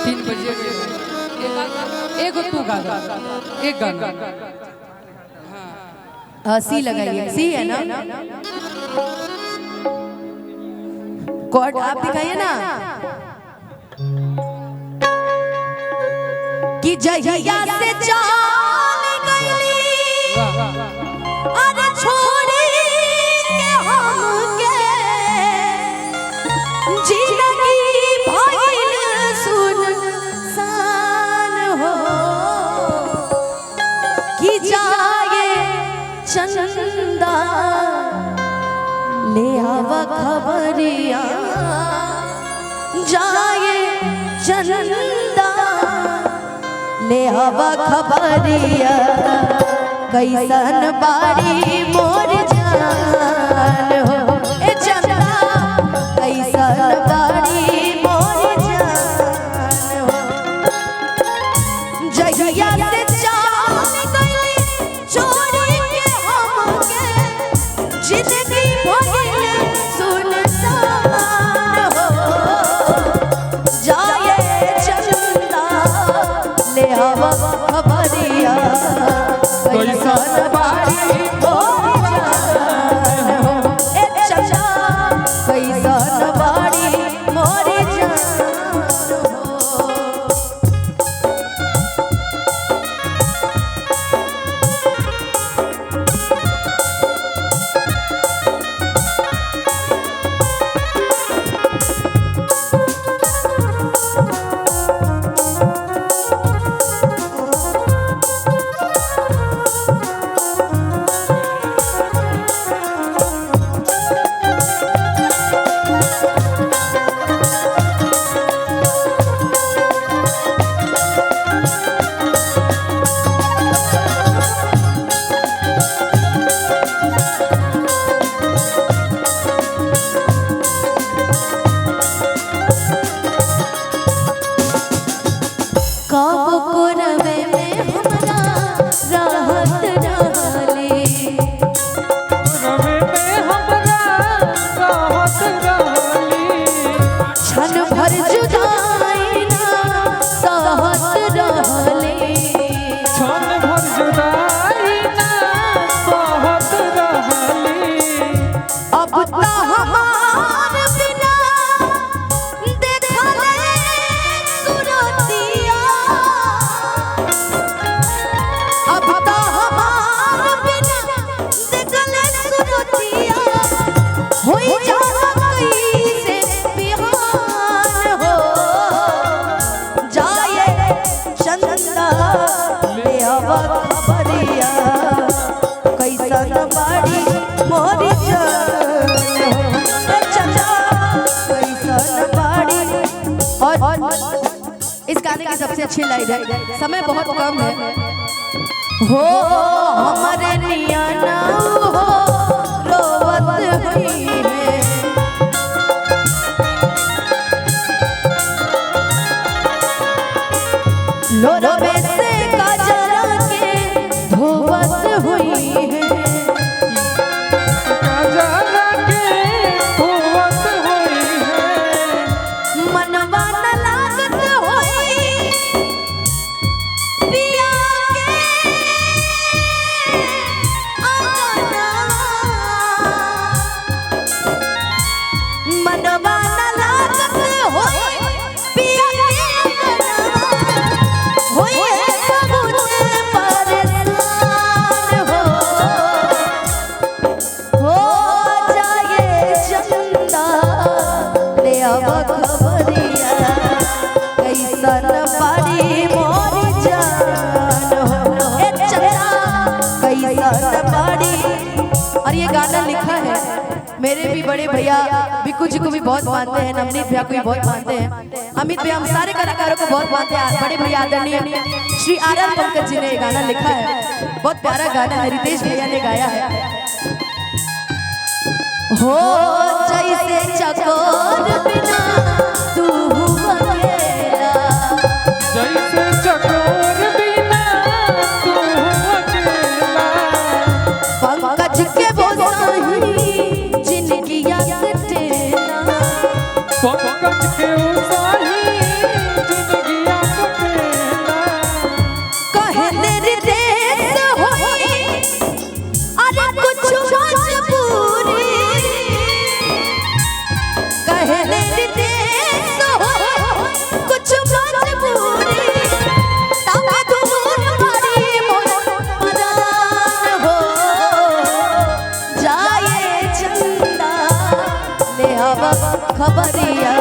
3 बजे एक तू गा एक गाना। हाँ सी लगाइए, सी है ना कॉर्ड आप दिखाइए ना कि जहिया से चल गई अरे छोड़ी के हमके जिंदगी भइल सुनसान हो कि जाए चंदा ले आवा खबरिया जाए चंदा ले आवा खबरिया कैसन बारी मोर जान हो ए चंदा कैसन बारी मोर जान हो जहिया से चल गई छोड़ी के हमके जिंदगी भइल सुनसान हो जाए चंदा ले आवा खबरिया कैसन बारी मोर जान हो ए चंदा कैसन बारी मोर जान हो। इस गाने की सबसे अच्छी लाइन है, समय बहुत कम है। हो हमारे नियाना हो रोवत हुई है लोरबे से काजरा के धोवत हुई है और ये गाना लिखा है मेरे भी बड़े भैया बिक्कू जी को भी बहुत मानते हैं, नवनीत भैया को भी बहुत मानते हैं, अमित भैया, हम सारे कलाकारों को बहुत मानते हैं। बड़े भैया आदरणीय श्री आर पंकज जी ने ये गाना लिखा है, बहुत प्यारा गाना है, रितेश भैया ने गाया है। हो जैसे चकोर बिना तू अकेला, जैसे चकोर बिना तू अकेला, पंकज के बोसाही जिनकी याद तेरा, पंकज के बोसाही जिनकी कहने नितेश हो कुछ मजबूरी तावे दूर मारी मरान हो जाए चंदा ले आवा खबरिया